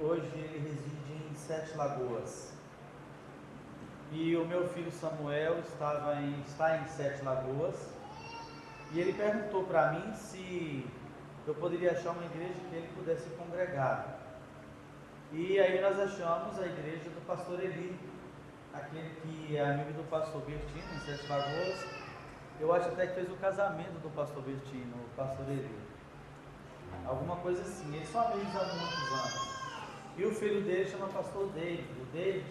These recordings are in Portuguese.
hoje ele reside em Sete Lagoas. E o meu filho Samuel está em Sete Lagoas. E ele perguntou para mim se eu poderia achar uma igreja que ele pudesse congregar. E aí nós achamos a igreja do pastor Eli, aquele que é amigo do pastor Bertino, em Sete Lagoas. Eu acho até que fez o casamento do pastor Bertino, o pastor Eli. Alguma coisa assim. Eles são amigos há muitos anos. E o filho dele chama pastor David. O David,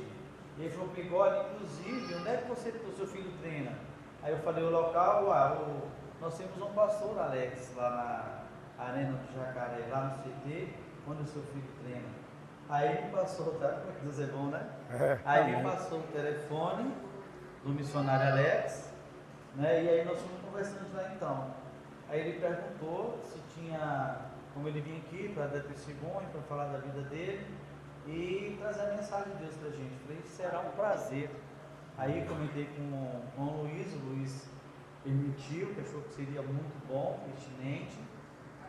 ele falou, olha, inclusive, onde é que o seu filho treina? Aí eu falei, o local, nós temos um pastor, Alex, lá na Arena do Jacaré, lá no CT, onde o seu filho treina. Aí ele passou, tá? Como é que Deus é bom, né? Aí ele passou o telefone do missionário Alex, né? E aí nós fomos conversando lá então. Aí ele perguntou se tinha, como ele vinha aqui para dar testemunho, para falar da vida dele e trazer a mensagem de Deus para a gente. Eu falei, será um prazer. Aí comentei com o Luiz permitiu, que achou que seria muito bom, pertinente,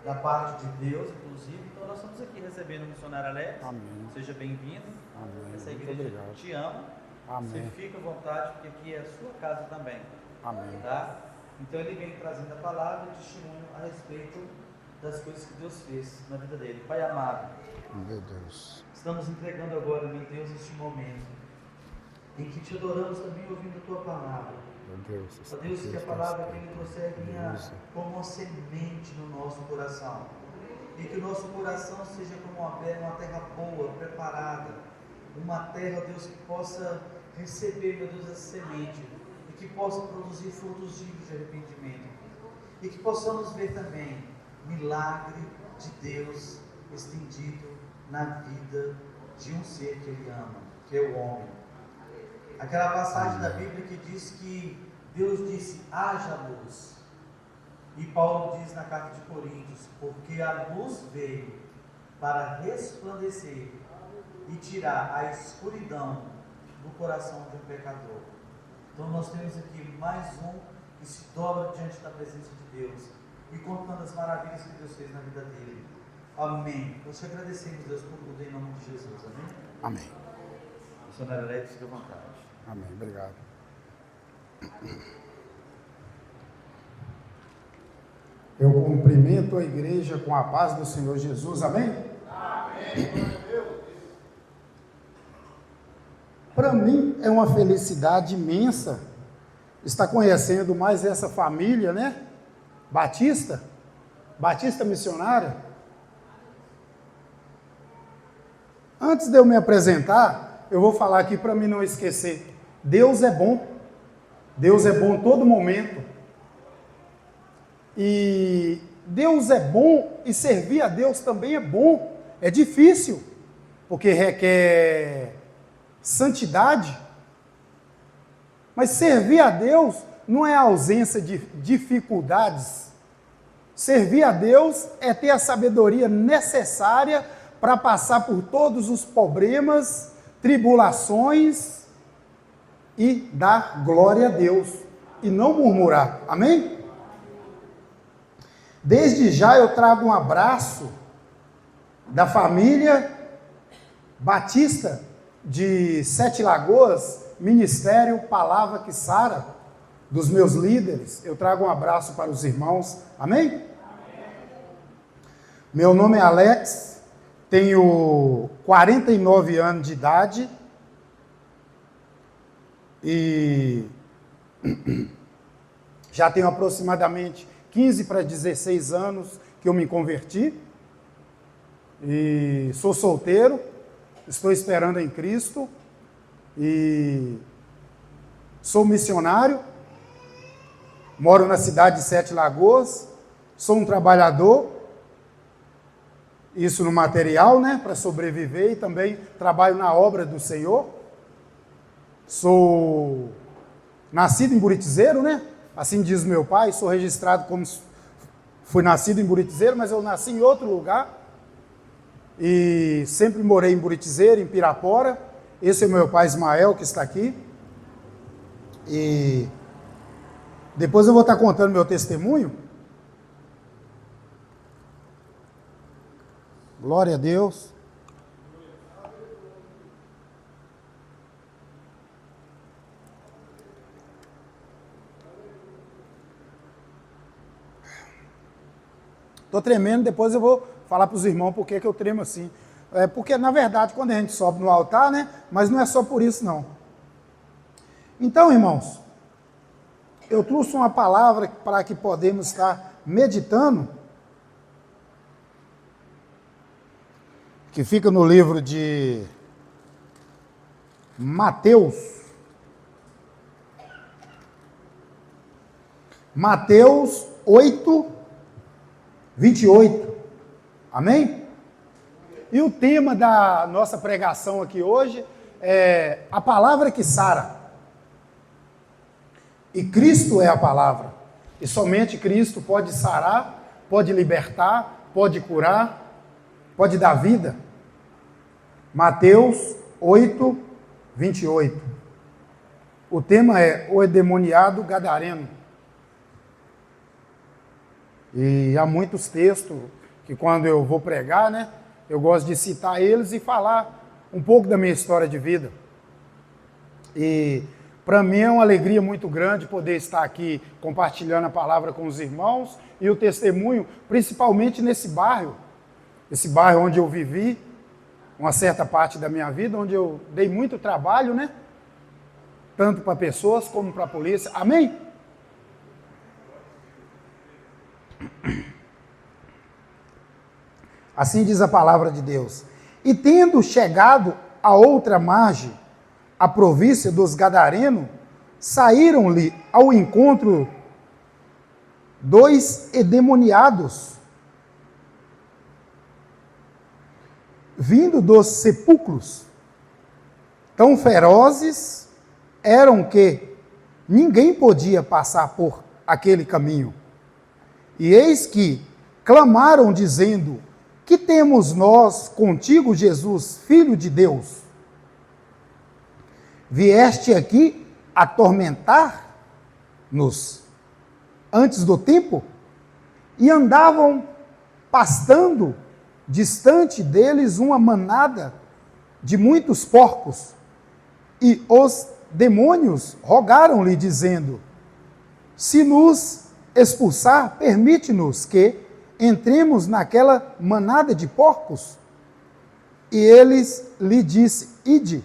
da parte de Deus, inclusive. Então nós estamos aqui recebendo o missionário Alex. Amém. Seja bem-vindo. Amém. Essa igreja te ama. Amém. Você fica à vontade, porque aqui é a sua casa também. Amém. Tá? Então ele vem trazendo a palavra e testemunho a respeito das coisas que Deus fez na vida dele. Pai amado, meu Deus, estamos entregando agora, meu Deus, este momento em que te adoramos também ouvindo a tua palavra. meu Deus, Ó Deus, que a palavra que ele trouxer venha como uma semente no nosso coração. E que o nosso coração seja como uma terra boa, preparada. Uma terra, Deus, que possa receber, meu Deus, essa semente. E que possa produzir frutos dignos de arrependimento. E que possamos ver também milagre de Deus estendido na vida de um ser que Ele ama, que é o homem. Aquela passagem da Bíblia que diz que Deus disse, haja luz. E Paulo diz na carta de Coríntios, porque a luz veio para resplandecer e tirar a escuridão do coração de um pecador. Então nós temos aqui mais um que se dobra diante da presença de Deus e contando as maravilhas que Deus fez na vida dele. Amém. Nós te agradecemos, Deus, por tudo em nome de Jesus. Amém? Amém. Missionário Alex, fique à vontade. Amém. Obrigado. Eu cumprimento a igreja com a paz do Senhor Jesus. Amém? Amém. Para mim é uma felicidade imensa estar conhecendo mais essa família, né? Batista missionária. Antes de eu me apresentar, eu vou falar aqui para mim não esquecer. Deus é bom. Deus é bom todo momento. E Deus é bom e servir a Deus também é bom. É difícil, porque requer santidade. Mas servir a Deus não é ausência de dificuldades. Servir a Deus é ter a sabedoria necessária para passar por todos os problemas, tribulações e dar glória a Deus e não murmurar. Amém? Desde já eu trago um abraço da família Batista de Sete Lagoas, Ministério Palavra que Sara, dos meus líderes. Eu trago um abraço para os irmãos. Amém? Amém. Meu nome é Alex, tenho 49 anos de idade e já tenho aproximadamente 15 para 16 anos que eu me converti e sou solteiro, estou esperando em Cristo e sou missionário, moro na cidade de Sete Lagoas, sou um trabalhador, isso no material, né, para sobreviver, e também trabalho na obra do Senhor. Sou nascido em Buritizeiro, né? Assim diz meu pai, sou registrado como fui nascido em Buritizeiro, mas eu nasci em outro lugar. E sempre morei em Buritizeiro, em Pirapora. Esse é meu pai Ismael, que está aqui. E depois eu vou estar contando meu testemunho. Glória a Deus. Estou tremendo, depois eu vou falar para os irmãos por que eu tremo assim. Porque, na verdade, quando a gente sobe no altar, né? Mas não é só por isso, não. Então, irmãos, eu trouxe uma palavra para que podemos estar meditando, que fica no livro de Mateus. Mateus 8, 28. Amém? E o tema da nossa pregação aqui hoje é a palavra que sara. E Cristo é a palavra. E somente Cristo pode sarar, pode libertar, pode curar, pode dar vida. Mateus 8, 28. O tema é o endemoniado gadareno. E há muitos textos que quando eu vou pregar, né, eu gosto de citar eles e falar um pouco da minha história de vida. E para mim é uma alegria muito grande poder estar aqui compartilhando a palavra com os irmãos e o testemunho, principalmente nesse bairro onde eu vivi uma certa parte da minha vida, onde eu dei muito trabalho, né? Tanto para pessoas como para a polícia. Amém? Assim diz a palavra de Deus. E tendo chegado a outra margem, a província dos Gadarenos, saíram-lhe ao encontro 2 endemoniados, vindo dos sepulcros, tão ferozes eram que ninguém podia passar por aquele caminho. E eis que clamaram, dizendo: que temos nós contigo, Jesus, Filho de Deus? Vieste aqui atormentar-nos antes do tempo? E andavam pastando distante deles uma manada de muitos porcos. E os demônios rogaram-lhe, dizendo: se nos expulsar, permite-nos que entremos naquela manada de porcos. E eles lhe disse: ide.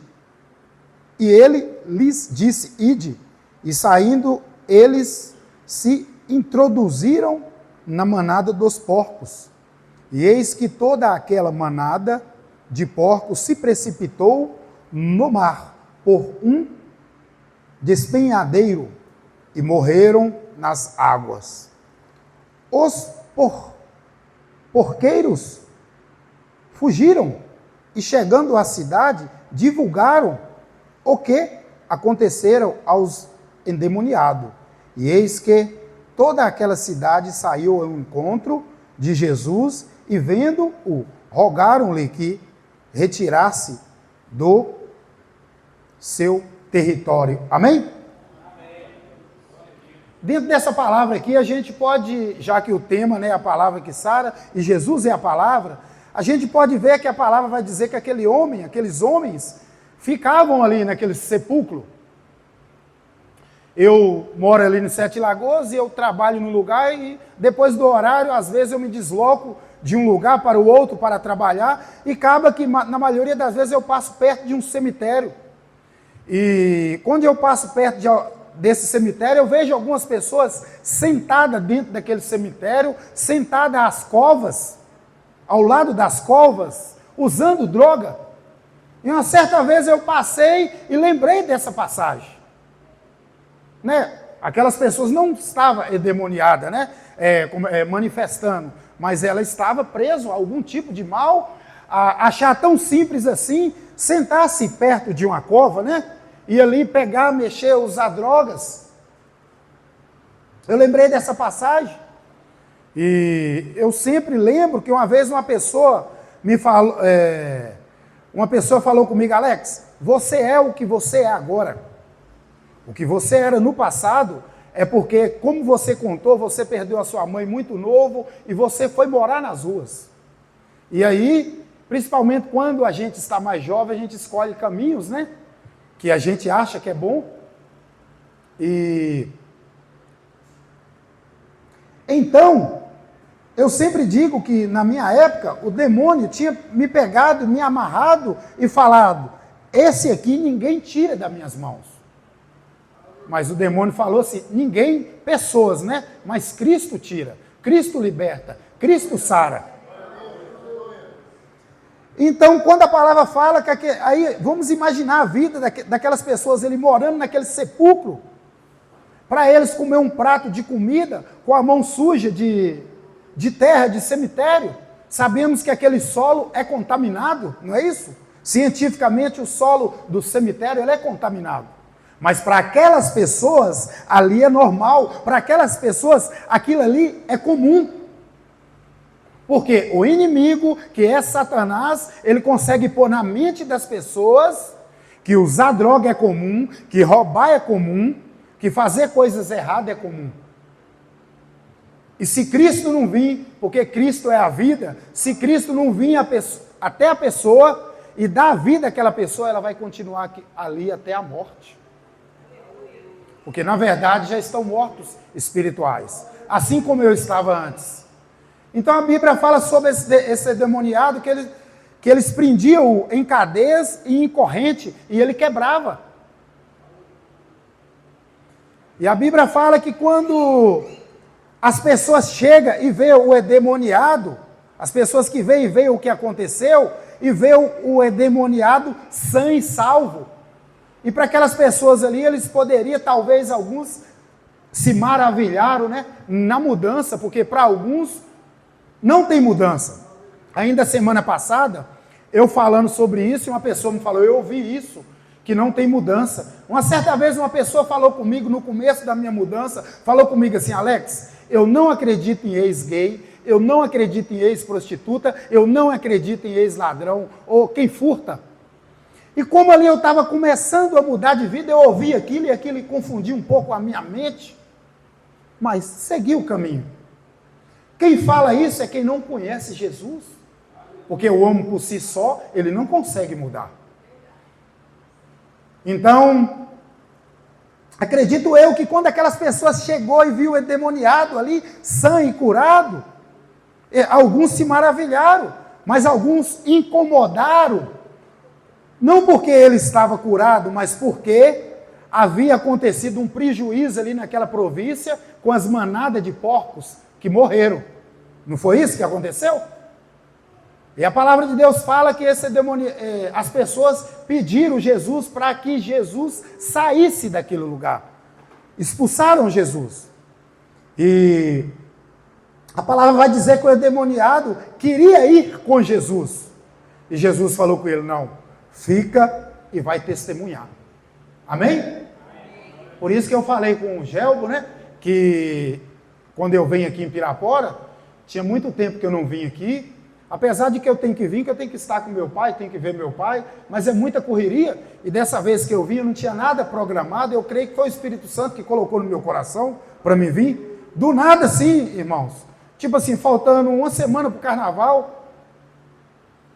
E ele lhes disse: ide. E saindo, eles se introduziram na manada dos porcos. E eis que toda aquela manada de porcos se precipitou no mar por um despenhadeiro e morreram nas águas. Os porqueiros fugiram e, chegando à cidade, divulgaram o que aconteceram aos endemoniados. E eis que toda aquela cidade saiu ao encontro de Jesus e, vendo-o, rogaram-lhe que retirasse do seu território. Amém? Dentro dessa palavra aqui, a gente pode, já que o tema é a palavra que sara, e Jesus é a palavra, a gente pode ver que a palavra vai dizer que aqueles homens, ficavam ali naquele sepulcro. Eu moro ali no Sete Lagoas e eu trabalho num lugar e depois do horário, às vezes eu me desloco de um lugar para o outro para trabalhar e acaba que, na maioria das vezes, eu passo perto de um cemitério. E quando eu passo perto desse cemitério, eu vejo algumas pessoas sentadas dentro daquele cemitério, sentadas às covas, ao lado das covas, usando droga. E uma certa vez eu passei e lembrei dessa passagem. Né? Aquelas pessoas não estavam endemoniadas, né? Manifestando, mas ela estava presa a algum tipo de mal, a achar tão simples assim, sentar-se perto de uma cova, né? E ali pegar, mexer, usar drogas. Eu lembrei dessa passagem. E eu sempre lembro que uma vez uma pessoa me falou, comigo: Alex, você é o que você é agora. O que você era no passado é porque, como você contou, você perdeu a sua mãe muito novo e você foi morar nas ruas. E aí, principalmente quando a gente está mais jovem, a gente escolhe caminhos, né? Que a gente acha que é bom. E então, Eu sempre digo que na minha época o demônio tinha me pegado, me amarrado e falado: esse aqui ninguém tira das minhas mãos. Mas o demônio falou assim: ninguém, pessoas, né? Mas Cristo tira, Cristo liberta, Cristo sara. Então, quando a palavra fala que aí vamos imaginar a vida daquelas pessoas, ele morando naquele sepulcro, para eles comer um prato de comida com a mão suja de terra, de cemitério. Sabemos que aquele solo é contaminado, não é isso? Cientificamente, o solo do cemitério ele é contaminado. Mas para aquelas pessoas, ali é normal. Para aquelas pessoas, aquilo ali é comum. Porque o inimigo, que é Satanás, ele consegue pôr na mente das pessoas que usar droga é comum, que roubar é comum, que fazer coisas erradas é comum. E se Cristo não vir, porque Cristo é a vida, se Cristo não vir até a pessoa e dar a vida àquela pessoa, ela vai continuar ali até a morte. Porque na verdade já estão mortos espirituais, assim como eu estava antes. Então a Bíblia fala sobre esse demoniado que eles prendiam em cadeias e em corrente e ele quebrava. E a Bíblia fala que quando as pessoas chegam e vê o endemoniado, as pessoas que veem e veem o que aconteceu, e vê o endemoniado sã e salvo. E para aquelas pessoas ali, eles poderiam, talvez alguns, se maravilharam, né, na mudança, porque para alguns não tem mudança. Ainda semana passada, eu falando sobre isso, e uma pessoa me falou: eu ouvi isso, que não tem mudança. Uma certa vez uma pessoa falou comigo, no começo da minha mudança, falou comigo assim: Alex, eu não acredito em ex-gay, eu não acredito em ex-prostituta, eu não acredito em ex-ladrão, ou quem furta. E como ali eu estava começando a mudar de vida, eu ouvi aquilo e aquilo confundia um pouco a minha mente, mas segui o caminho. Quem fala isso é quem não conhece Jesus, porque o homem por si só, ele não consegue mudar. Então, acredito eu que quando aquelas pessoas chegou e viu o endemoniado ali, sã e curado, alguns se maravilharam, mas alguns incomodaram, não porque ele estava curado, mas porque havia acontecido um prejuízo ali naquela província com as manadas de porcos que morreram. Não foi isso que aconteceu? E a palavra de Deus fala que as pessoas pediram Jesus para que Jesus saísse daquele lugar. Expulsaram Jesus. E a palavra vai dizer que o endemoniado queria ir com Jesus. E Jesus falou com ele: não, fica e vai testemunhar. Amém? Por isso que eu falei com o Gelbo, né, que quando eu venho aqui em Pirapora, tinha muito tempo que eu não vim aqui, apesar de que eu tenho que vir, que eu tenho que estar com meu pai, tenho que ver meu pai, mas é muita correria, e dessa vez que eu vim, eu não tinha nada programado, eu creio que foi o Espírito Santo que colocou no meu coração para me vir, do nada assim, irmãos, tipo assim, faltando uma semana para o carnaval,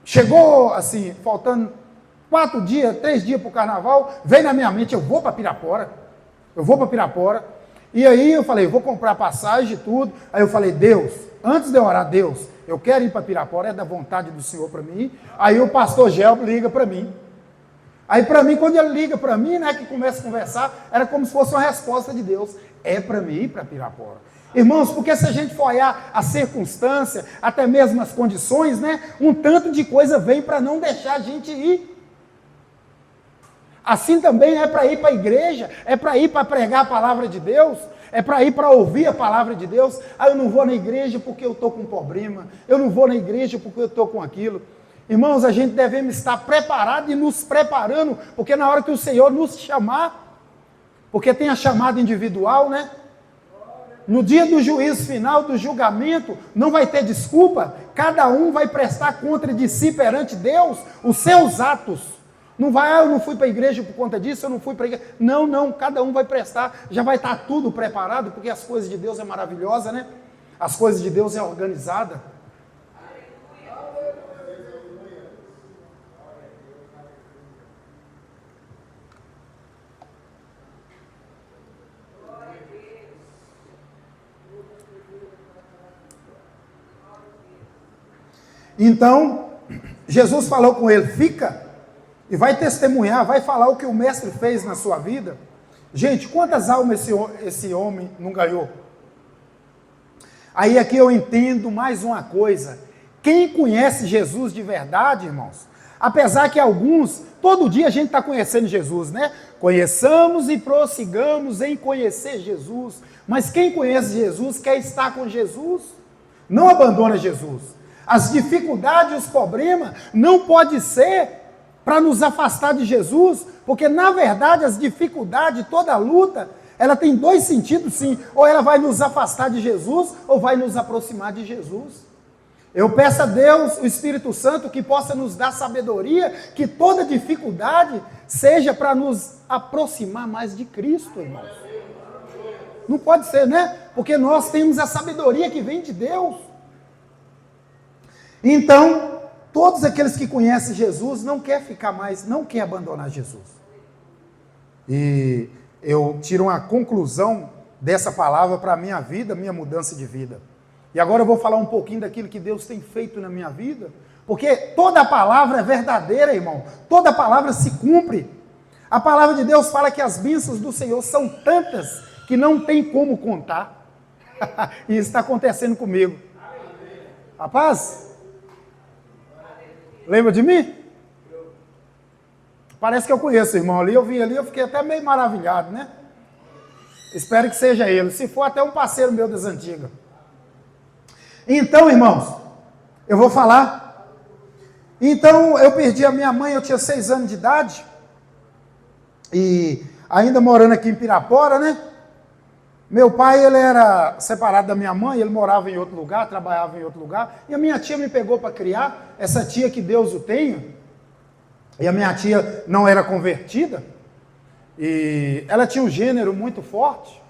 chegou assim, faltando 3 dias para o carnaval, veio na minha mente: eu vou para Pirapora, e aí eu falei: eu vou comprar passagem e tudo. Aí eu falei: Deus, antes de eu orar, Deus, eu quero ir para Pirapora, é da vontade do Senhor para mim. Aí o pastor Gelbo liga para mim. Aí para mim, quando ele liga para mim, né, que começa a conversar, era como se fosse uma resposta de Deus: é para mim ir para Pirapora. Irmãos, porque se a gente for olhar a circunstância, até mesmo as condições, né, um tanto de coisa vem para não deixar a gente ir. Assim também é para ir para a igreja, é para ir para pregar a palavra de Deus, é para ir para ouvir a palavra de Deus. Ah, eu não vou na igreja porque eu estou com um problema, eu não vou na igreja porque eu estou com aquilo. Irmãos, a gente devemos estar preparado e nos preparando, porque na hora que o Senhor nos chamar, porque tem a chamada individual, né? No dia do juízo final, do julgamento, não vai ter desculpa, cada um vai prestar conta de si perante Deus, os seus atos. Não vai: eu não fui para a igreja por conta disso, eu não fui para a igreja. Não, cada um vai prestar, já vai estar tudo preparado, porque as coisas de Deus é maravilhosa, né? As coisas de Deus é organizada. Então, Jesus falou com ele, fica, e vai testemunhar, vai falar o que o mestre fez na sua vida. Gente, quantas almas esse homem não ganhou? Aí aqui eu entendo mais uma coisa. Quem conhece Jesus de verdade, irmãos, apesar que alguns, todo dia a gente está conhecendo Jesus, né? Conheçamos e prossigamos em conhecer Jesus. Mas quem conhece Jesus quer estar com Jesus, não abandona Jesus. As dificuldades e os problemas não pode ser para nos afastar de Jesus, porque na verdade as dificuldades, toda a luta, ela tem dois sentidos sim, ou ela vai nos afastar de Jesus, ou vai nos aproximar de Jesus. Eu peço a Deus, o Espírito Santo, que possa nos dar sabedoria, que toda dificuldade seja para nos aproximar mais de Cristo, irmãos. Não pode ser, né? Porque nós temos a sabedoria que vem de Deus. Então, todos aqueles que conhecem Jesus não quer ficar mais, não quer abandonar Jesus. E eu tiro uma conclusão dessa palavra para a minha vida, minha mudança de vida. E agora eu vou falar um pouquinho daquilo que Deus tem feito na minha vida, porque toda palavra é verdadeira, irmão. Toda palavra se cumpre. A palavra de Deus fala que as bênçãos do Senhor são tantas que não tem como contar. E isso está acontecendo comigo. Rapaz, lembra de mim? Parece que eu conheço o irmão ali. Eu vi ali, eu fiquei até meio maravilhado, né? Espero que seja ele. Se for, até um parceiro meu das antigas. Então, irmãos, eu vou falar. Então, eu perdi a minha mãe, eu tinha 6 anos de idade. E ainda morando aqui em Pirapora, né? Meu pai, ele era separado da minha mãe, ele morava em outro lugar, trabalhava em outro lugar. E a minha tia me pegou para criar, essa tia que Deus o tenha. E a minha tia não era convertida. E ela tinha um gênero muito forte.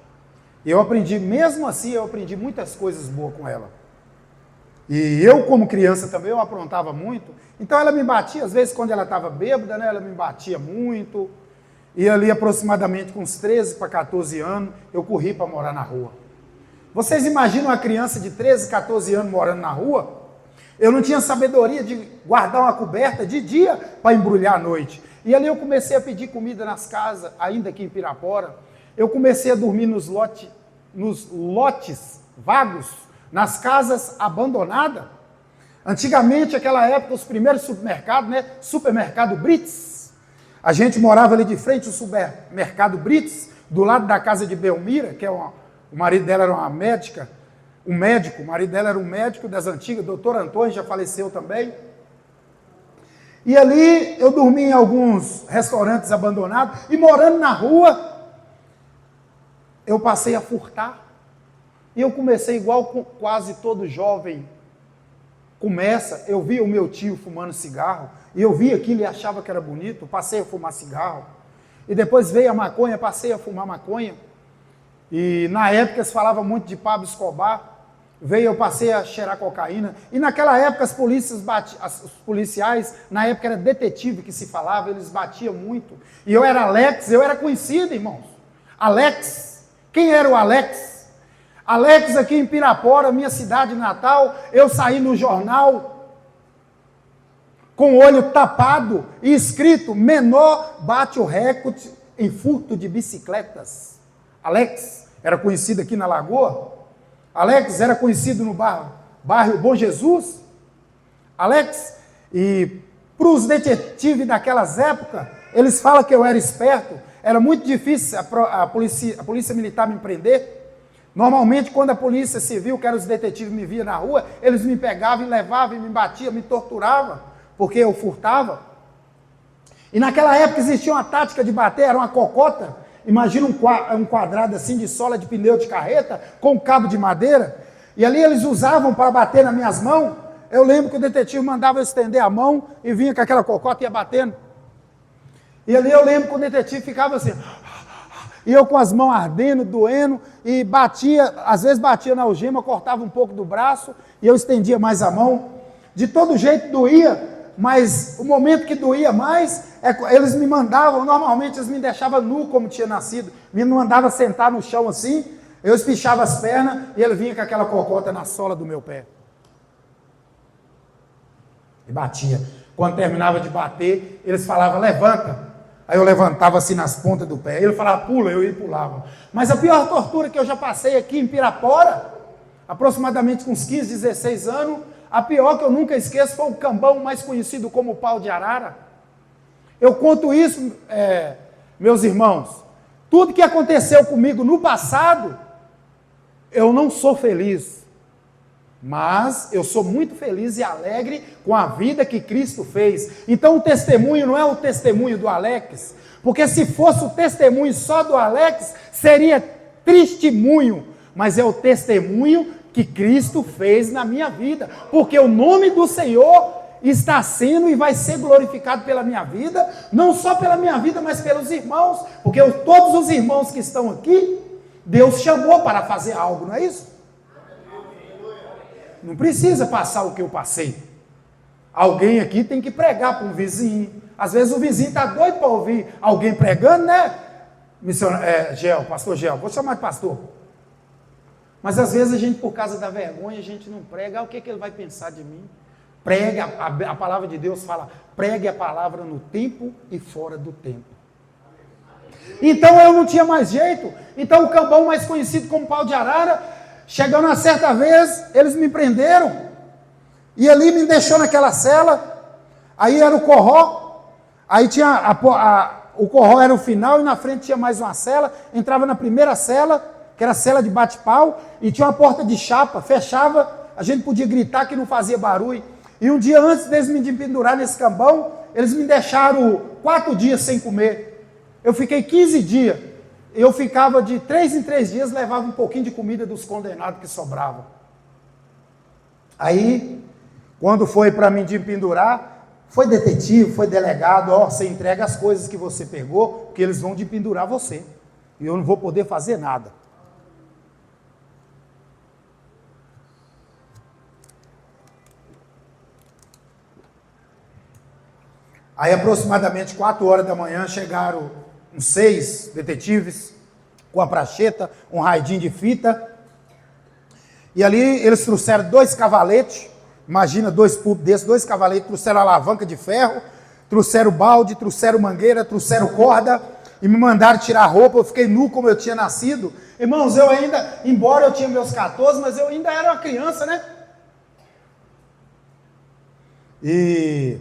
E eu aprendi, mesmo assim, eu aprendi muitas coisas boas com ela. E eu, como criança também, eu aprontava muito. Então ela me batia, às vezes quando ela estava bêbada, né, ela me batia muito. E ali aproximadamente com uns 13 para 14 anos, eu corri para morar na rua. Vocês imaginam uma criança de 13, 14 anos morando na rua? Eu não tinha sabedoria de guardar uma coberta de dia para embrulhar à noite. E ali eu comecei a pedir comida nas casas, ainda aqui em Pirapora. Eu comecei a dormir nos lotes vagos, nas casas abandonadas. Antigamente, naquela época, os primeiros supermercados, né? Supermercado Brits. A gente morava ali de frente ao supermercado Brits, do lado da casa de Belmira, que é o marido dela era uma médica, o marido dela era um médico das antigas, doutor Antônio, já faleceu também. E ali eu dormi em alguns restaurantes abandonados, e morando na rua, eu passei a furtar. E eu comecei igual quase todo jovem começa. Eu via o meu tio fumando cigarro, e eu via aquilo e achava que era bonito, passei a fumar cigarro. E depois veio a maconha, passei a fumar maconha. E na época se falava muito de Pablo Escobar, eu passei a cheirar cocaína. E naquela época os policiais, na época era detetive que se falava, eles batiam muito. E eu era Alex, eu era conhecido, irmãos. Alex. Quem era o Alex? Alex aqui em Pirapora, minha cidade natal, eu saí no jornal com o olho tapado e escrito: menor bate o recorde em furto de bicicletas. Alex era conhecido aqui na Lagoa. Alex era conhecido no bairro Bom Jesus. Alex, e para os detetives daquelas épocas, eles falam que eu era esperto, era muito difícil a polícia militar me prender. Normalmente, quando a polícia civil, que eram os detetives, me via na rua, eles me pegavam e levavam, e me batiam, me torturavam, porque eu furtava. E naquela época existia uma tática de bater, era uma cocota. Imagina um quadrado assim de sola de pneu de carreta, com um cabo de madeira, e ali eles usavam para bater nas minhas mãos. Eu lembro que o detetive mandava eu estender a mão e vinha com aquela cocota e ia batendo. E ali eu lembro que o detetive ficava assim, e eu com as mãos ardendo, doendo, e batia, às vezes batia na algema, cortava um pouco do braço, e eu estendia mais a mão. De todo jeito doía, mas o momento que doía mais, eles me mandavam, normalmente eles me deixavam nu como tinha nascido, me mandavam sentar no chão assim, eu espichava as pernas, e ele vinha com aquela cocota na sola do meu pé. E batia. Quando terminava de bater, eles falavam, levanta. Aí eu levantava assim nas pontas do pé. Ele falava, pula, eu ia e pulava. Mas a pior tortura que eu já passei aqui em Pirapora, aproximadamente com uns 15, 16 anos, a pior que eu nunca esqueço foi o cambão mais conhecido como pau de arara. Eu conto isso, meus irmãos, tudo que aconteceu comigo no passado, eu não sou feliz, mas eu sou muito feliz e alegre com a vida que Cristo fez. Então o testemunho não é o testemunho do Alex, porque se fosse o testemunho só do Alex, seria testemunho, mas é o testemunho que Cristo fez na minha vida, porque o nome do Senhor está sendo e vai ser glorificado pela minha vida, não só pela minha vida, mas pelos irmãos, porque todos os irmãos que estão aqui, Deus chamou para fazer algo, não é isso? Não precisa passar o que eu passei. Alguém aqui tem que pregar para um vizinho. Às vezes o vizinho está doido para ouvir alguém pregando, né? Pastor Gel, vou chamar de pastor. Mas às vezes a gente, por causa da vergonha, a gente não prega. O que ele vai pensar de mim? Pregue, a palavra de Deus fala, pregue a palavra no tempo e fora do tempo. Então eu não tinha mais jeito. Então o cambão mais conhecido como pau de arara, chegando uma certa vez, eles me prenderam. E ali me deixou naquela cela. Aí era o corró. Aí tinha o corró era o final e na frente tinha mais uma cela. Entrava na primeira cela, que era a cela de bate-pau, e tinha uma porta de chapa, fechava, a gente podia gritar que não fazia barulho. E um dia antes deles me pendurar nesse cambão, eles me deixaram 4 dias sem comer. Eu fiquei 15 dias. Eu ficava de 3 em 3 dias, levava um pouquinho de comida dos condenados que sobravam. Aí, quando foi para mim pendurar, foi detetive, foi delegado, você entrega as coisas que você pegou, porque eles vão pendurar você. E eu não vou poder fazer nada. Aí, aproximadamente 4 horas da manhã, chegaram uns 6 detetives com a prancheta, um raidinho de fita. E ali eles trouxeram 2 cavaletes, imagina 2 pulpos desses, 2 cavaletes, trouxeram alavanca de ferro, trouxeram balde, trouxeram mangueira, trouxeram corda e me mandaram tirar a roupa. Eu fiquei nu como eu tinha nascido. Irmãos, eu ainda, embora eu tinha meus 14, mas eu ainda era uma criança, né? E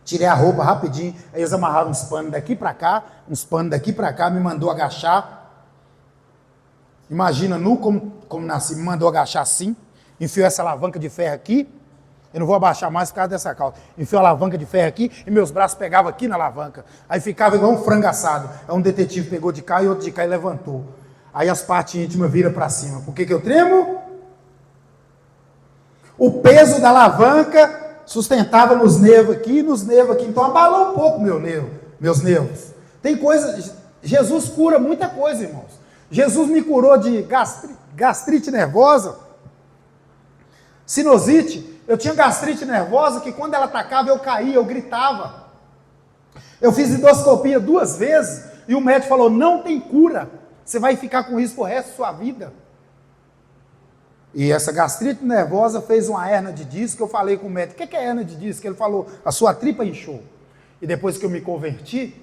tirei a roupa rapidinho, aí eles amarraram uns panos daqui para cá, me mandou agachar. Imagina, nu como nasci, me mandou agachar assim, enfiou essa alavanca de ferro aqui, eu não vou abaixar mais por causa dessa calça, enfiou a alavanca de ferro aqui, e meus braços pegavam aqui na alavanca, aí ficava igual um frango assado. Aí um detetive pegou de cá e outro de cá e levantou. Aí as partes íntimas viram para cima. Por que eu tremo? O peso da alavanca sustentava nos nervos aqui, então abalou um pouco meus nervos. Tem coisa, Jesus cura muita coisa, irmãos. Jesus me curou de gastrite nervosa, sinusite. Eu tinha gastrite nervosa que quando ela atacava eu caía, eu gritava. Eu fiz endoscopia 2 vezes e o médico falou, não tem cura, você vai ficar com isso pro resto da sua vida. E essa gastrite nervosa fez uma hernia de disco. Eu falei com o médico, o que é hernia de disco? Ele falou, a sua tripa inchou. E depois que eu me converti,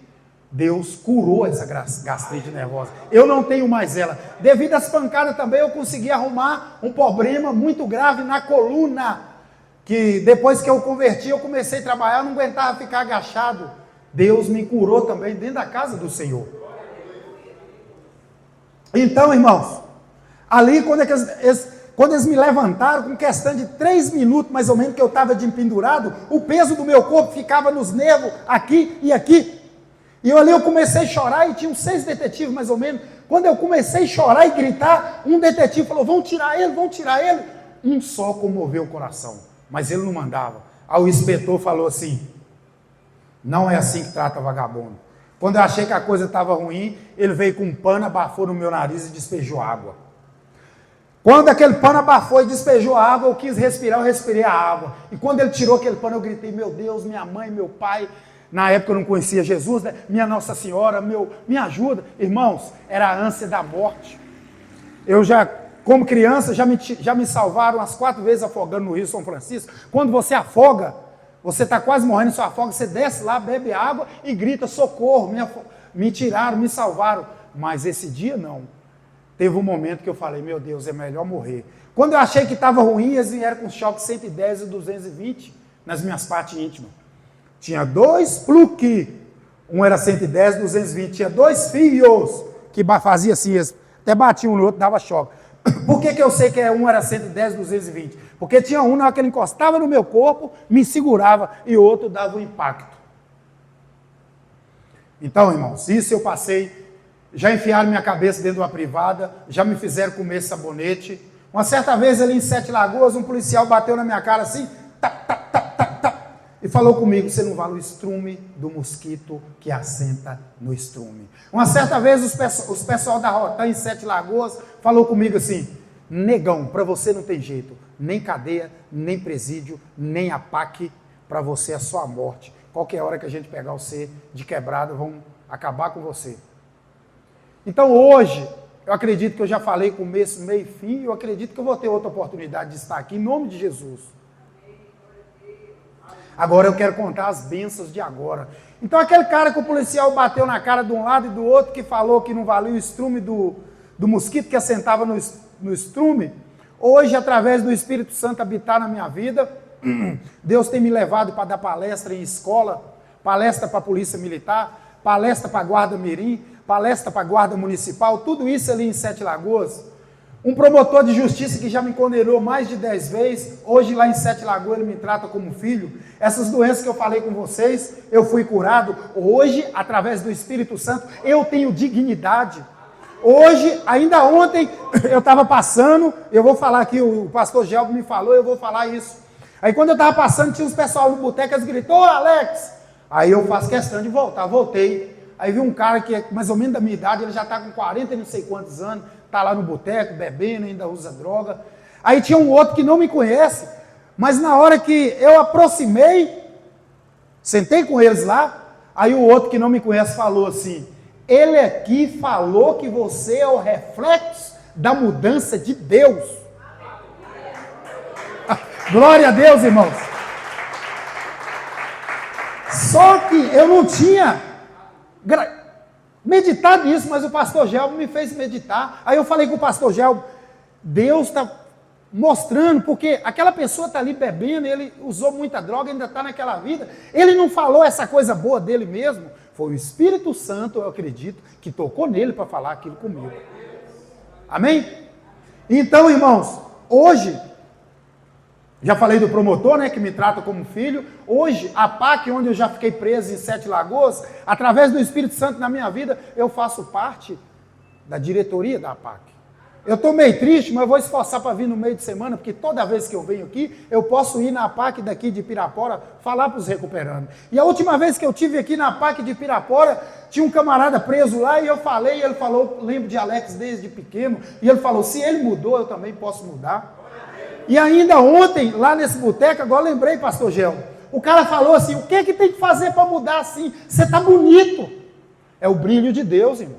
Deus curou essa gastrite nervosa. Eu não tenho mais ela. Devido às pancadas também, eu consegui arrumar um problema muito grave na coluna. Que depois que eu converti, eu comecei a trabalhar, eu não aguentava ficar agachado. Deus me curou também dentro da casa do Senhor. Então, irmãos, ali quando eles me levantaram, com questão de 3 minutos, mais ou menos, que eu estava de pendurado, o peso do meu corpo ficava nos nervos, aqui e aqui. E ali eu comecei a chorar, e tinham 6 detetives, mais ou menos. Quando eu comecei a chorar e gritar, um detetive falou, vão tirar ele. Um só comoveu o coração, mas ele não mandava. Aí o inspetor falou assim, não é assim que trata vagabundo. Quando eu achei que a coisa estava ruim, ele veio com um pano, abafou no meu nariz e despejou água. Quando aquele pano abafou e despejou a água, eu quis respirar, eu respirei a água. E quando ele tirou aquele pano, eu gritei, meu Deus, minha mãe, meu pai. Na época eu não conhecia Jesus, né? Minha Nossa Senhora, me ajuda. Irmãos, era a ânsia da morte. Eu já como criança, já me salvaram umas 4 vezes afogando no Rio São Francisco. Quando você afoga, você está quase morrendo, você afoga, você desce lá, bebe água e grita, socorro, me tiraram, me salvaram. Mas esse dia não. Teve um momento que eu falei, meu Deus, é melhor morrer. Quando eu achei que estava ruim, eles vieram com choque 110 e 220 nas minhas partes íntimas. Tinha 2 pluque, um era 110, 220. Tinha 2 fios que fazia assim, até batiam um no outro, dava choque. Por que eu sei que um era 110, 220? Porque tinha um, na hora que ele encostava no meu corpo, me segurava, e o outro dava um impacto. Então, irmãos, isso eu passei. Já enfiaram minha cabeça dentro de uma privada, já me fizeram comer sabonete. Uma certa vez ali em Sete Lagoas, um policial bateu na minha cara assim, e falou comigo, você não vale o estrume do mosquito que assenta no estrume. Uma certa vez os pessoal da Rotan em Sete Lagoas falou comigo assim, negão, para você não tem jeito, nem cadeia, nem presídio, nem APAC, para você é só a morte. Qualquer hora que a gente pegar você de quebrada, vão acabar com você. Então hoje, eu acredito que eu já falei começo, meio e fim, eu acredito que eu vou ter outra oportunidade de estar aqui, em nome de Jesus. Agora eu quero contar as bênçãos de agora. Então aquele cara que o policial bateu na cara de um lado e do outro, que falou que não valia o estrume do mosquito que assentava no estrume, hoje, através do Espírito Santo habitar na minha vida, Deus tem me levado para dar palestra em escola, palestra para a Polícia Militar, palestra para a Guarda Mirim, palestra para a Guarda Municipal, tudo isso ali em Sete Lagoas. Um promotor de justiça que já me condenou mais de 10 vezes, hoje lá em Sete Lagoas ele me trata como filho. Essas doenças que eu falei com vocês, eu fui curado. Hoje, através do Espírito Santo, eu tenho dignidade. Hoje, ainda ontem, eu estava passando, eu vou falar aqui, o pastor Gelbo me falou, eu vou falar isso. Aí quando eu estava passando, tinha uns pessoal no boteco, eles gritou, ô Alex! Aí eu faço questão de voltar, voltei. Aí vi um cara que é mais ou menos da minha idade, ele já está com 40 e não sei quantos anos, está lá no boteco, bebendo, ainda usa droga. Aí tinha um outro que não me conhece, mas na hora que eu aproximei, sentei com eles lá, aí o outro que não me conhece falou assim, ele aqui falou que você é o reflexo da mudança de Deus. Glória a Deus, irmãos. Só que eu não tinha meditado nisso, mas o pastor Gelbo me fez meditar. Aí eu falei com o pastor Gelbo, Deus está mostrando, porque aquela pessoa está ali bebendo, ele usou muita droga, ainda está naquela vida, ele não falou essa coisa boa dele mesmo, foi o Espírito Santo, eu acredito, que tocou nele para falar aquilo comigo. Amém? Então, irmãos, hoje, já falei do promotor, né, que me trata como filho. Hoje, a PAC, onde eu já fiquei preso em Sete Lagoas, através do Espírito Santo na minha vida, eu faço parte da diretoria da PAC. Eu estou meio triste, mas eu vou esforçar para vir no meio de semana, porque toda vez que eu venho aqui, eu posso ir na PAC daqui de Pirapora, falar para os recuperandos. E a última vez que eu tive aqui na PAC de Pirapora, tinha um camarada preso lá, e eu falei, e ele falou, lembro de Alex desde pequeno, e ele falou, se ele mudou, eu também posso mudar. E ainda ontem, lá nesse boteco, agora lembrei, pastor Gel, o cara falou assim, o que é que tem que fazer para mudar assim? Você está bonito. É o brilho de Deus, irmão.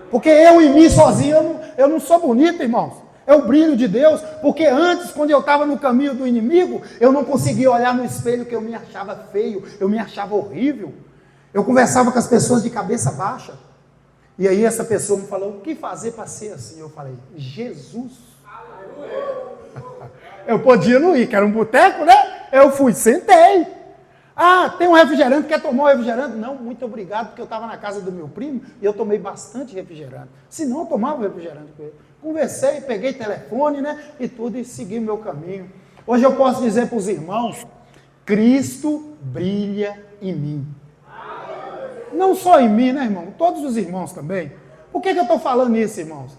Porque eu em mim sozinho, eu não sou bonito, irmãos. É o brilho de Deus, porque antes, quando eu estava no caminho do inimigo, eu não conseguia olhar no espelho que eu me achava feio, eu me achava horrível. Eu conversava com as pessoas de cabeça baixa. E aí essa pessoa me falou, o que fazer para ser assim? Eu falei, Jesus. Eu podia não ir, que era um boteco, né? Eu fui, sentei. Ah, tem um refrigerante, quer tomar um refrigerante? Não, muito obrigado, porque eu estava na casa do meu primo e eu tomei bastante refrigerante. Senão eu tomava refrigerante com ele. Conversei, peguei telefone, né? E tudo, e segui meu caminho. Hoje eu posso dizer para os irmãos, Cristo brilha em mim. Não só em mim, né, irmão? Todos os irmãos também. Por que eu estou falando isso, irmãos?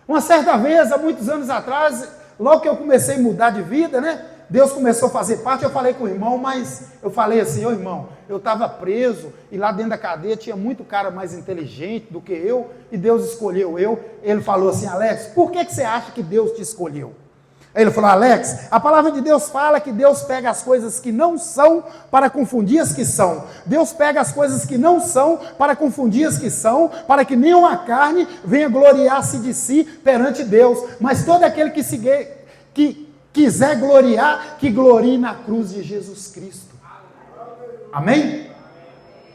Uma certa vez, há muitos anos atrás, logo que eu comecei a mudar de vida, né? Deus começou a fazer parte, eu falei com o irmão, mas eu falei assim, ô irmão, eu estava preso e lá dentro da cadeia tinha muito cara mais inteligente do que eu e Deus escolheu eu. Ele falou assim, Alex, por que você acha que Deus te escolheu? Aí ele falou, Alex, a palavra de Deus fala que Deus pega as coisas que não são para confundir as que são. Deus pega as coisas que não são para confundir as que são, para que nenhuma carne venha gloriar-se de si perante Deus. Mas todo aquele que quiser gloriar, que glorie na cruz de Jesus Cristo. Amém?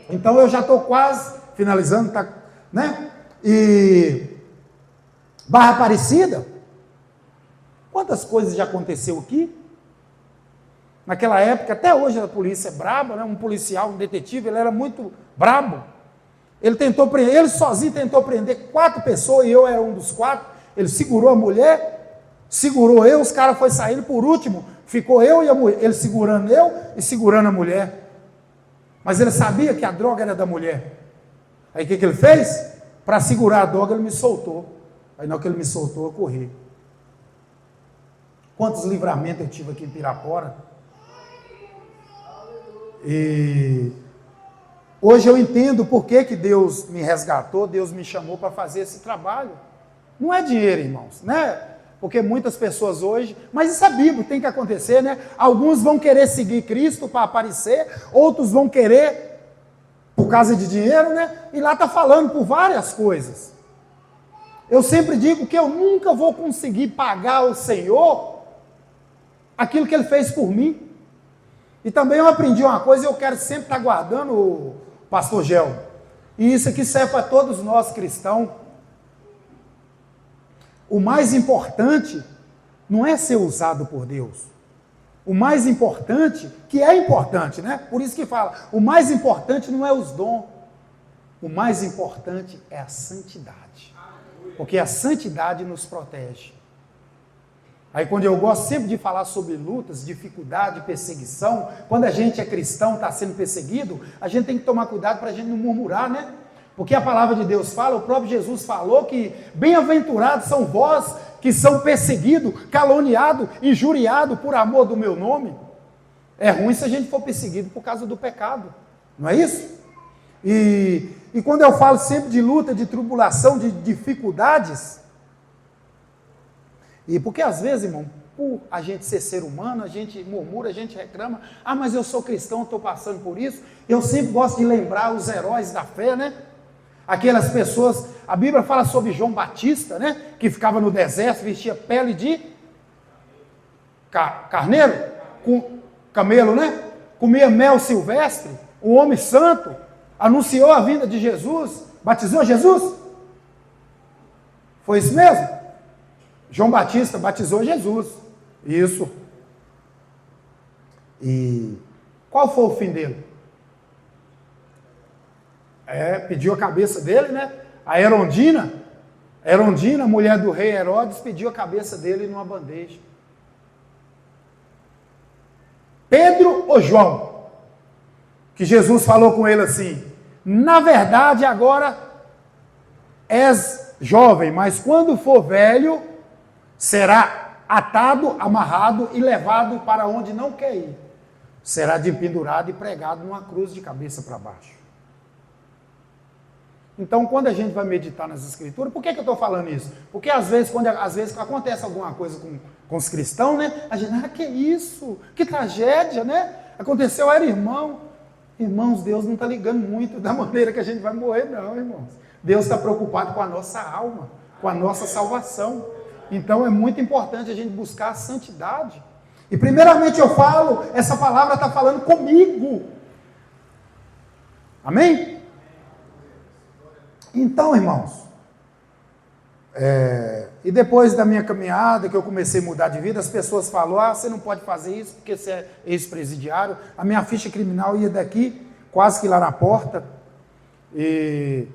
Então eu já estou quase finalizando, tá, né? E Barra Aparecida, quantas coisas já aconteceu aqui? Naquela época, até hoje a polícia é braba, né? Um policial, um detetive, ele era muito brabo. Ele sozinho tentou prender 4 pessoas, e eu era um dos 4. Ele segurou a mulher, segurou eu, os caras foram saindo, por último, ficou eu e a mulher, ele segurando eu e segurando a mulher. Mas ele sabia que a droga era da mulher. Aí o que ele fez? Para segurar a droga, ele me soltou. Aí na hora que ele me soltou, eu corri. Quantos livramentos eu tive aqui em Pirapora. E hoje eu entendo por que Deus me resgatou, Deus me chamou para fazer esse trabalho. Não é dinheiro, irmãos, né? Porque muitas pessoas hoje, mas isso é bíblico, tem que acontecer, né? Alguns vão querer seguir Cristo para aparecer, outros vão querer por causa de dinheiro, né? E lá está falando por várias coisas. Eu sempre digo que eu nunca vou conseguir pagar ao Senhor aquilo que Ele fez por mim. E também eu aprendi uma coisa, eu quero sempre estar guardando, o pastor Gel. E isso aqui serve para todos nós cristãos. O mais importante não é ser usado por Deus. O mais importante, que é importante, né? Por isso que fala, o mais importante não é os dons. O mais importante é a santidade. Porque a santidade nos protege. Aí quando eu gosto sempre de falar sobre lutas, dificuldade, perseguição, quando a gente é cristão, está sendo perseguido, a gente tem que tomar cuidado para a gente não murmurar, né? Porque a palavra de Deus fala, o próprio Jesus falou que bem-aventurados são vós que são perseguidos, caluniados, injuriados por amor do meu nome. É ruim se a gente for perseguido por causa do pecado, não é isso? E quando eu falo sempre de luta, de tribulação, de dificuldades, e porque às vezes, irmão, por a gente ser humano, a gente murmura, a gente reclama, mas eu sou cristão, estou passando por isso. Eu sempre gosto de lembrar os heróis da fé, né? Aquelas pessoas, a Bíblia fala sobre João Batista, né? Que ficava no deserto, vestia pele de carneiro, camelo, né? Comia mel silvestre, um homem santo, anunciou a vinda de Jesus, batizou Jesus. Foi isso mesmo? João Batista batizou Jesus. Isso. E qual foi o fim dele? Pediu a cabeça dele, né? A Herondina, mulher do rei Herodes, pediu a cabeça dele numa bandeja. Pedro ou João? Que Jesus falou com ele assim, na verdade agora és jovem, mas quando for velho, será atado, amarrado e levado para onde não quer ir. Será pendurado e pregado numa cruz de cabeça para baixo. Então, quando a gente vai meditar nas Escrituras, por que eu estou falando isso? Porque às vezes acontece alguma coisa com os cristãos, né? A gente, que isso? Que tragédia, né? Aconteceu, era irmão. Irmãos, Deus não está ligando muito da maneira que a gente vai morrer, não, irmãos. Deus está preocupado com a nossa alma, com a nossa salvação. Então, é muito importante a gente buscar a santidade. E primeiramente eu falo, essa palavra está falando comigo. Amém? Então, irmãos, e depois da minha caminhada, que eu comecei a mudar de vida, as pessoas falam, você não pode fazer isso porque você é ex-presidiário. A minha ficha criminal ia daqui, quase que lá na porta. E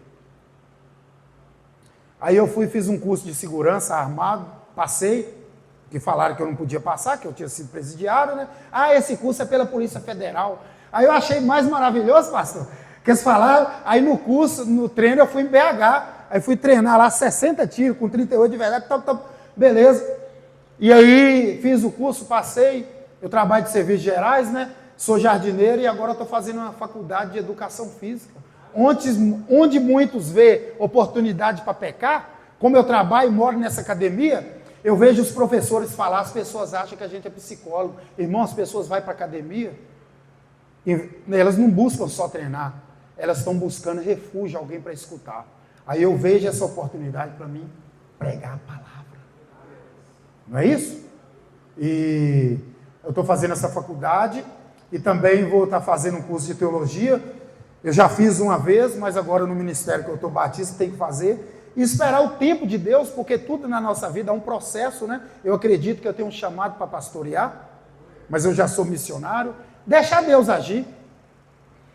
aí eu fiz um curso de segurança armado, passei, que falaram que eu não podia passar, que eu tinha sido presidiário, né? Esse curso é pela Polícia Federal. Aí eu achei mais maravilhoso, pastor, que eles falaram, aí no curso, no treino, eu fui em BH, aí fui treinar lá 60 tiros, com 38 de verdade, beleza. E aí fiz o curso, passei, eu trabalho de serviços gerais, né? Sou jardineiro e agora estou fazendo uma faculdade de educação física. Onde muitos vê oportunidade para pecar, como eu trabalho e moro nessa academia, Eu vejo os professores falar, as pessoas acham que a gente é psicólogo. Irmão, as pessoas vão para a academia e elas não buscam só treinar, elas estão buscando refúgio, alguém para escutar. Aí eu vejo essa oportunidade para mim pregar a palavra. Não é isso? E eu estou fazendo essa faculdade e também vou estar fazendo um curso de teologia. Eu já fiz uma vez, mas agora no ministério que eu estou batista tem que fazer. E esperar o tempo de Deus, porque tudo na nossa vida é um processo, né? Eu acredito que eu tenho um chamado para pastorear, mas eu já sou missionário. Deixar Deus agir.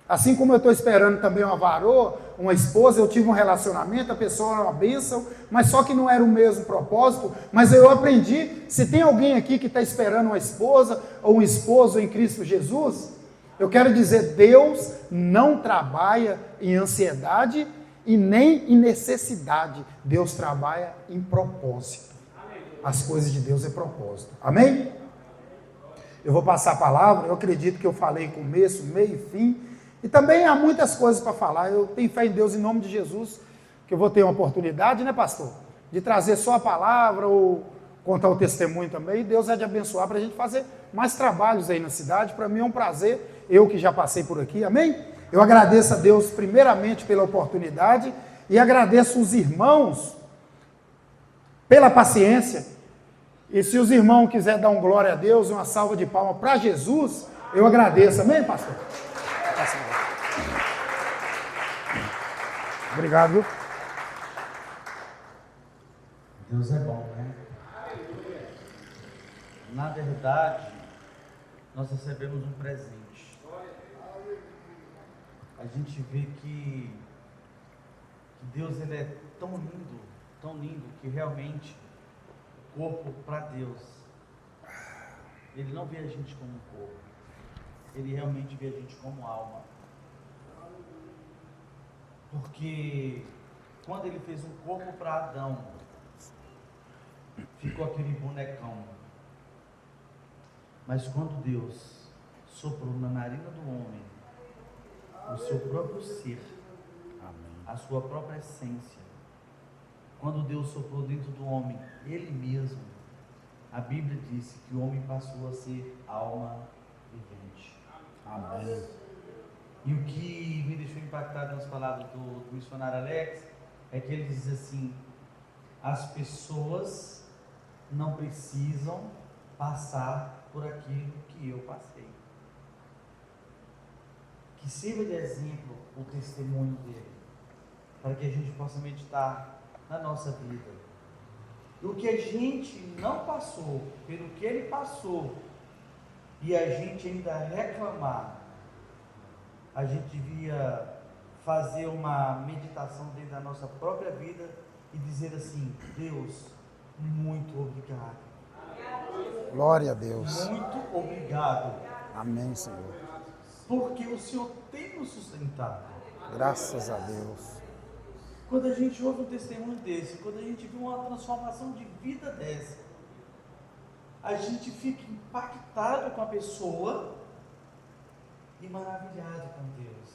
Assim como eu estou esperando também uma varoa, uma esposa, eu tive um relacionamento, a pessoa era uma bênção, mas só que não era o mesmo propósito. Mas eu aprendi, se tem alguém aqui que está esperando uma esposa ou um esposo em Cristo Jesus, eu quero dizer, Deus não trabalha em ansiedade e nem em necessidade. Deus trabalha em propósito. As coisas de Deus é propósito. Amém? Eu vou passar a palavra, eu acredito que eu falei começo, meio e fim. E também há muitas coisas para falar. Eu tenho fé em Deus, em nome de Jesus, que eu vou ter uma oportunidade, né, pastor? De trazer só a palavra ou contar o testemunho também. E Deus é de abençoar para a gente fazer mais trabalhos aí na cidade. Para mim é um prazer, eu que já passei por aqui, amém? Eu agradeço a Deus primeiramente pela oportunidade e agradeço os irmãos pela paciência. E se os irmãos quiserem dar um glória a Deus, uma salva de palmas para Jesus, eu agradeço, amém, pastor? Obrigado, viu? Deus é bom, né? Na verdade, nós recebemos um presente. A gente vê que Deus ele é tão lindo, que realmente o corpo para Deus, Ele não vê a gente como um corpo, Ele realmente vê a gente como alma. Porque quando Ele fez um corpo para Adão, ficou aquele bonecão. Mas quando Deus soprou na narina do homem o seu próprio ser, a sua própria essência, quando Deus soprou dentro do homem Ele mesmo, a Bíblia disse que o homem passou a ser alma vivente. Amém. E o que me deixou impactado nas palavras do missionário Alex é que ele diz assim: as pessoas não precisam passar por aquilo que eu passei. Que sirva de exemplo o testemunho dele, para que a gente possa meditar na nossa vida. E o que a gente não passou, pelo que ele passou, e a gente ainda reclamar, a gente devia fazer uma meditação dentro da nossa própria vida e dizer assim: Deus, muito obrigado. Glória a Deus. Muito obrigado. Amém, Senhor. Porque o Senhor tem nos sustentado. Graças a Deus. Quando a gente ouve um testemunho desse, quando a gente vê uma transformação de vida dessa, a gente fica impactado com a pessoa e maravilhado com Deus.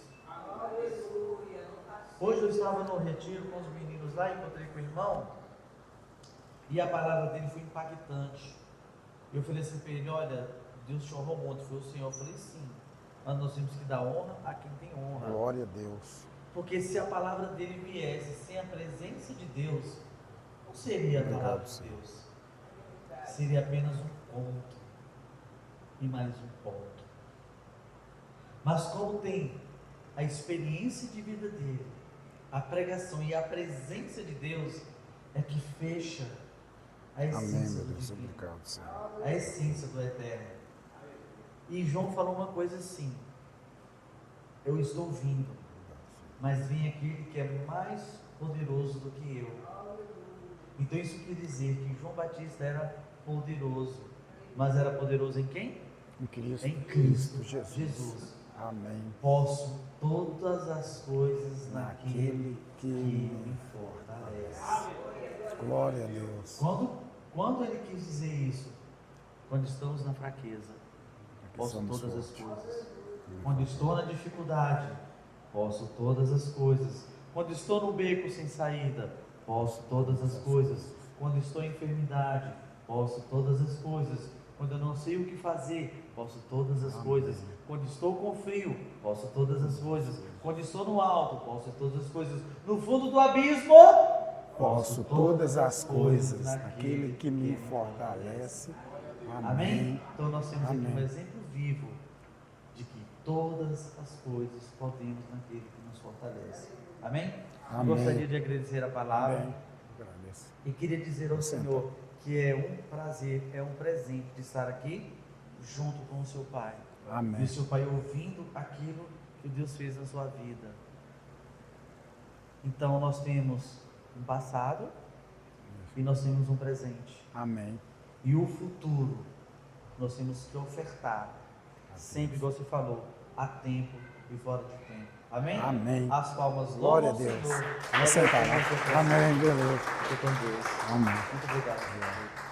Hoje eu estava no retiro com os meninos lá, encontrei com o irmão, e a palavra dele foi impactante. Eu falei assim para ele: olha, Deus te honrou muito. Foi o Senhor. Eu falei: sim, mas nós temos que dar honra a quem tem honra. Glória a Deus. Porque se a palavra dele viesse sem a presença de Deus, não seria a palavra de Deus. Seria apenas um ponto e mais um ponto. Mas como tem a experiência de vida dele, a pregação e a presença de Deus, é que fecha a essência do divino, a essência do eterno. E João falou uma coisa assim: eu estou vindo, mas vem aquele que é mais poderoso do que eu. Então isso quer dizer que João Batista era poderoso, mas era poderoso em quem? Em Cristo Jesus. Amém. Posso todas as coisas naquele que me fortalece. Glória a Deus. Quando ele quis dizer isso? Quando estamos na fraqueza, posso todas as coisas. Quando estou na dificuldade, posso todas as coisas. Quando estou no beco sem saída, posso todas as coisas. Quando estou em enfermidade, posso todas as coisas. Quando eu não sei o que fazer, posso todas as coisas. Quando estou com frio, posso todas as coisas. Quando estou no alto, posso todas as coisas. No fundo do abismo, Posso todas as coisas naquele que me fortalece. Amém? Então nós temos aqui um Amém. exemplo vivo de que todas as coisas podemos naquele que nos fortalece. Amém? Eu Amém. gostaria de agradecer a palavra. Amém. Agradeço. E queria dizer ao Senhor que é um prazer, é um presente de estar aqui junto com o seu Pai. Amém. E o seu Pai ouvindo aquilo que Deus fez na sua vida. Então nós temos um passado e nós temos um presente. Amém. E o futuro nós temos que ofertar. Sempre, igual você falou, a tempo e fora de tempo. Amém? Amém. As palmas, Glória a louvam ao Deus. Senhor. Vou sentar lá. Amém. Beleza. Fique com Deus. Amém. Muito obrigado.